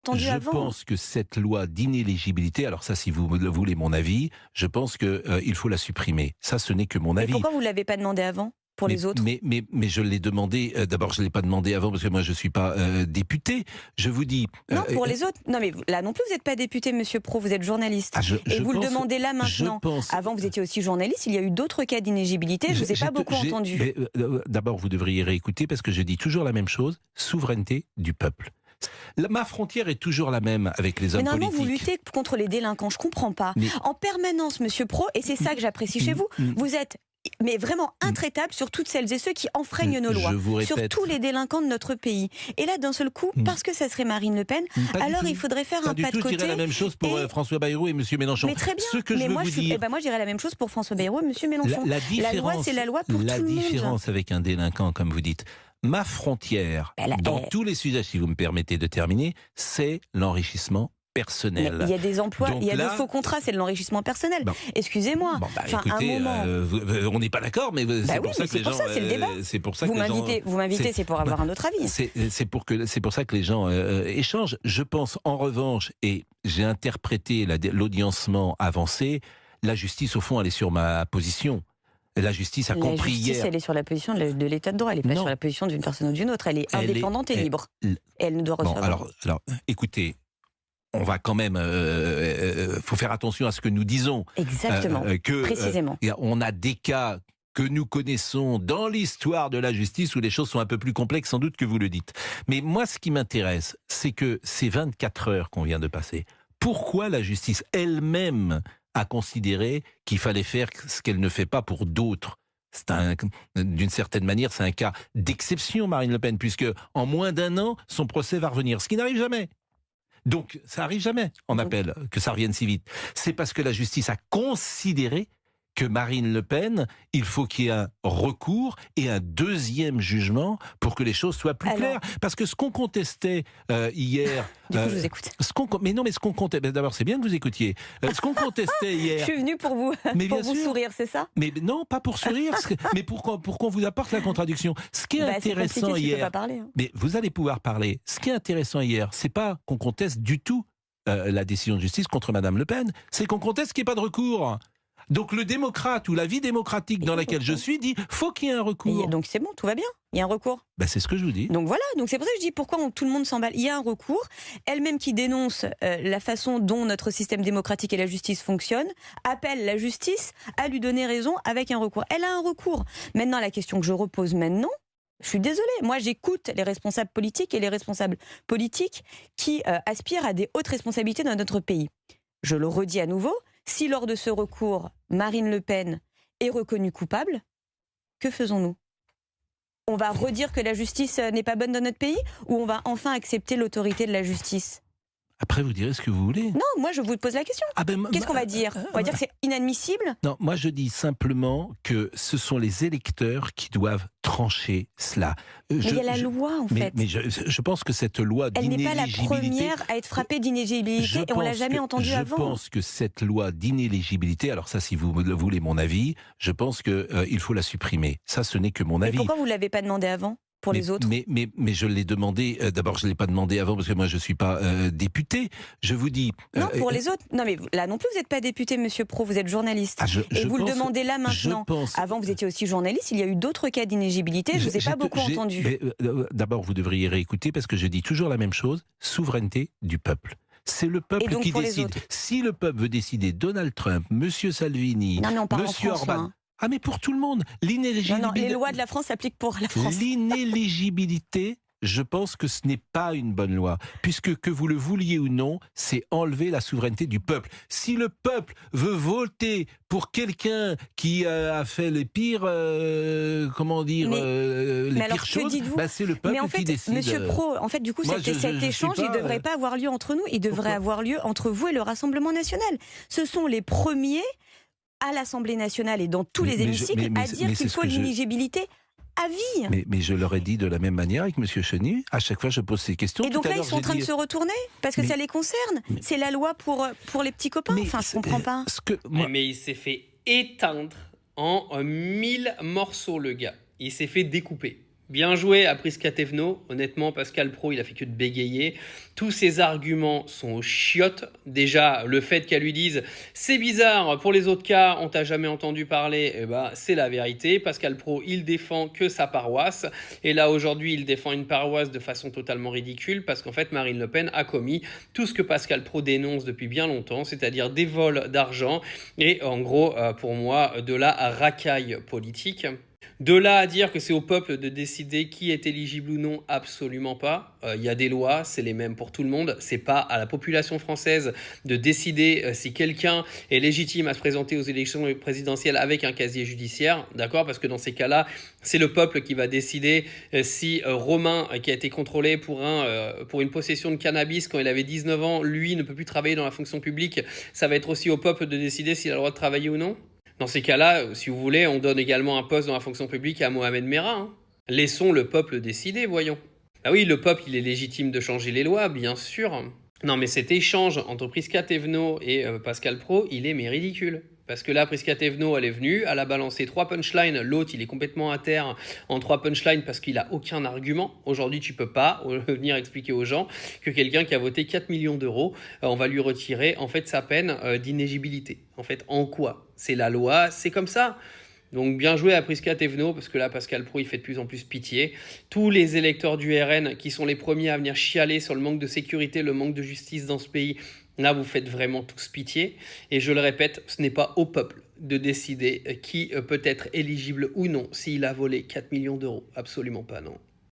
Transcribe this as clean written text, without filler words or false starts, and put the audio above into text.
entendu Je avant. pense que cette loi d'inéligibilité, alors ça, si vous voulez mon avis, je pense que il faut la supprimer. Ça, ce n'est que mon Mais avis. pourquoi vous ne l'avez pas demandé avant, pour les autres? Mais je l'ai demandé. D'abord, je l'ai pas demandé avant parce que moi, je suis pas député. Je vous dis. Non, pour les autres. Non, mais là non plus, vous n'êtes pas député, monsieur Pro, vous êtes journaliste. Et vous le demandez là Je maintenant. pense. Avant, vous étiez aussi journaliste, il y a eu d'autres cas d'inéligibilité, je ne vous ai pas beaucoup entendu. Mais, d'abord, vous devriez réécouter parce que je dis toujours la même chose. Souveraineté du peuple. Ma frontière est toujours la même avec les Mais hommes normalement, vous politiques. luttez contre les délinquants, je comprends pas. Mais- En permanence, monsieur Pro, et c'est ça que j'apprécie chez vous, vous êtes mais vraiment intraitable sur toutes celles et ceux qui enfreignent nos lois, Je vous sur répète. tous les délinquants de notre pays. Et là, d'un seul coup, parce que ça serait Marine Le Pen, Pas du alors tout. il faudrait faire Pas un du pas de tout, je côté. dirais la même chose pour et- François Bayrou et M. Mélenchon. Mais très bien. Ce que mais je veux moi, vous dire, moi, je dirais la même chose pour François Bayrou et monsieur Mélenchon. La loi, c'est la loi pour tout le monde. La différence avec un délinquant, comme vous dites, ma frontière, dans tous les sujets, si vous me permettez de terminer, c'est l'enrichissement personnel. Mais il y a des emplois, Donc il y a là, de faux contrats, c'est de l'enrichissement personnel. Bon. Excusez-moi. Bon, un écoutez, moment. on n'est pas d'accord, mais c'est oui, pour ça mais que les gens. c'est le débat. C'est pour ça Vous que les gens. m'invitez, c'est pour avoir un autre avis. C'est pour ça que les gens échangent. Je pense, en revanche, et j'ai interprété l'audiencement avancé, la justice, au fond, elle est sur ma position. La justice a compris La justice, hier. elle est sur la position de l'état de droit, elle n'est pas Non. sur la position d'une personne ou d'une autre. Elle est indépendante et libre. Et elle ne doit Bon, recevoir. alors, écoutez, on va quand même, faut faire attention à ce que nous disons. Exactement, précisément. On a des cas que nous connaissons dans l'histoire de la justice où les choses sont un peu plus complexes, sans doute que vous le dites. Mais moi, ce qui m'intéresse, c'est que ces 24 heures qu'on vient de passer, pourquoi la justice elle-même a considéré qu'il fallait faire ce qu'elle ne fait pas pour d'autres? D'une certaine manière, c'est un cas d'exception, Marine Le Pen, puisque en moins d'un an, son procès va revenir, ce qui n'arrive jamais. Donc, ça arrive jamais en appel, que ça revienne si vite. C'est parce que la justice a considéré que Marine Le Pen, il faut qu'il y ait un recours et un deuxième jugement pour que les choses soient plus claires. Parce que ce qu'on contestait hier... Du coup, je vous écoute. Ce qu'on contestait... D'abord, c'est bien que vous écoutiez. Ce qu'on contestait hier... Je suis venue pour vous, pour vous sourire, c'est ça? Mais non, pas pour sourire, mais pour qu'on vous apporte la contradiction. Ce qui est intéressant hier... Je peux pas parler, hein. Mais vous allez pouvoir parler. Ce qui est intéressant hier, c'est pas qu'on conteste du tout la décision de justice contre Madame Le Pen, c'est qu'on conteste qu'il n'y ait pas de recours. Donc le démocrate ou la vie démocratique dans laquelle je suis dit faut qu'il y ait un recours. Donc c'est bon, tout va bien. Il y a un recours. C'est ce que je vous dis. Donc voilà, donc c'est pour ça que je dis pourquoi tout le monde s'emballe. Il y a un recours. Elle-même qui dénonce la façon dont notre système démocratique et la justice fonctionnent, appelle la justice à lui donner raison avec un recours. Elle a un recours. Maintenant, la question que je repose maintenant, je suis désolée, moi j'écoute les responsables politiques et les responsables politiques qui aspirent à des hautes responsabilités dans notre pays. Je le redis à nouveau, si lors de ce recours, Marine Le Pen est reconnue coupable, que faisons-nous? On va redire que la justice n'est pas bonne dans notre pays ou on va enfin accepter l'autorité de la justice? Après, vous direz ce que vous voulez. Non, moi je vous pose la question. Qu'est-ce qu'on va dire? On va dire que c'est inadmissible? Non, moi je dis simplement que ce sont les électeurs qui doivent trancher cela. Mais il y a la loi en fait. Mais je pense que cette loi d'inéligibilité... Elle n'est pas la première à être frappée d'inéligibilité et on ne l'a jamais entendue avant. Je pense que cette loi d'inéligibilité, alors ça si vous voulez mon avis, je pense qu'il faut la supprimer. Ça, ce n'est que mon avis. Et pourquoi vous ne l'avez pas demandé avant? Pour les autres. Mais je l'ai demandé, d'abord je ne l'ai pas demandé avant parce que moi je ne suis pas député, je vous dis... Non, pour les autres, non mais là non plus vous n'êtes pas député monsieur Pro, vous êtes journaliste. Et vous le demandez là maintenant. Avant vous étiez aussi journaliste, il y a eu d'autres cas d'inéligibilité, je ne vous ai pas beaucoup entendu. D'abord vous devriez réécouter parce que je dis toujours la même chose, souveraineté du peuple. C'est le peuple qui décide. Si le peuple veut décider, Donald Trump, monsieur Salvini, monsieur Orban... Ah mais pour tout le monde, l'inéligibilité... Non, les lois de la France s'appliquent pour la France. L'inéligibilité, je pense que ce n'est pas une bonne loi, puisque que vous le vouliez ou non, c'est enlever la souveraineté du peuple. Si le peuple veut voter pour quelqu'un qui a fait les pires, les pires choses, c'est le peuple qui décide. Monsieur Pro, en fait, du coup, cet échange, il ne devrait pas avoir lieu entre nous, il devrait avoir lieu entre vous et le Rassemblement national. Ce sont les premiers à l'Assemblée nationale et dans tous les hémicycles à dire qu'il faut l'inéligibilité à vie. Mais je leur ai dit de la même manière avec M. Chenu. À chaque fois, je pose ces questions. Et donc là, ils sont en train de se retourner parce que ça les concerne. C'est la loi pour les petits copains. Enfin, je ne comprends pas. Mais il s'est fait éteindre en 1000 morceaux, le gars. Il s'est fait découper. Bien joué à Prisca Thévenot. Honnêtement, Pascal Praud, il a fait que de bégayer. Tous ses arguments sont aux chiottes. Déjà, le fait qu'elle lui dise « c'est bizarre, pour les autres cas, on t'a jamais entendu parler », eh ben, c'est la vérité. Pascal Praud, il défend que sa paroisse. Et là, aujourd'hui, il défend une paroisse de façon totalement ridicule parce qu'en fait, Marine Le Pen a commis tout ce que Pascal Praud dénonce depuis bien longtemps, c'est-à-dire des vols d'argent et en gros, pour moi, de la racaille politique. De là à dire que c'est au peuple de décider qui est éligible ou non, absolument pas. Il y a des lois, c'est les mêmes pour tout le monde. C'est pas à la population française de décider si quelqu'un est légitime à se présenter aux élections présidentielles avec un casier judiciaire, d'accord ? Parce que dans ces cas-là, c'est le peuple qui va décider si Romain, qui a été contrôlé pour une possession de cannabis quand il avait 19 ans, lui ne peut plus travailler dans la fonction publique. Ça va être aussi au peuple de décider s'il a le droit de travailler ou non. Dans ces cas-là, si vous voulez, on donne également un poste dans la fonction publique à Mohamed Merah. Hein. Laissons le peuple décider, voyons. Ah oui, le peuple, il est légitime de changer les lois, bien sûr. Non, mais cet échange entre Prisca Thévenot et Pascal Praud, il est mais ridicule. Parce que là, Prisca Thévenot, elle est venue, elle a balancé 3 punchlines. L'autre, il est complètement à terre en 3 punchlines parce qu'il a aucun argument. Aujourd'hui, tu peux pas venir expliquer aux gens que quelqu'un qui a voté 4 millions d'euros, on va lui retirer en fait sa peine d'inéligibilité. En fait, en quoi ? C'est la loi, c'est comme ça. Donc bien joué à Prisca Thévenot, parce que là, Pascal Praud, il fait de plus en plus pitié. Tous les électeurs du RN qui sont les premiers à venir chialer sur le manque de sécurité, le manque de justice dans ce pays, là, vous faites vraiment tous pitié. Et je le répète, ce n'est pas au peuple de décider qui peut être éligible ou non s'il a volé 4 millions d'euros. Absolument pas, non.